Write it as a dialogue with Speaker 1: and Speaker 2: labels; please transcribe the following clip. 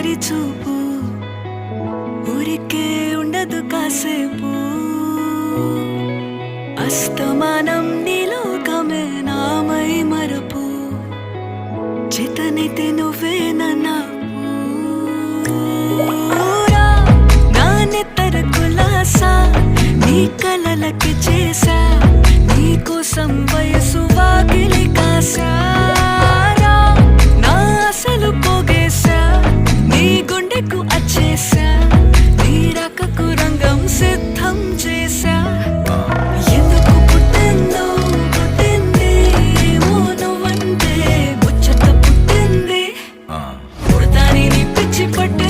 Speaker 1: తొలి చూపు ఊరికే ఉండదు కాసేపు అస్తమానం నీలోకమే నామై మరపు చేతనైతే నువ్వే నాన్నెత్తర కులాసా నీ కలలకి చేసా నీ కోసం వయసు వాకిలి కాసా నా అసలు పోగేసా నీ గుండెకు అచ్చేసా నీ రకకు రంగం సిద్ధం చేసా ఎందుకు పుట్టిందో పుట్టింది ఏమో నువ్వంటే ముచ్చట పుట్టింది పుడతాని నీ పిచ్చి పట్టి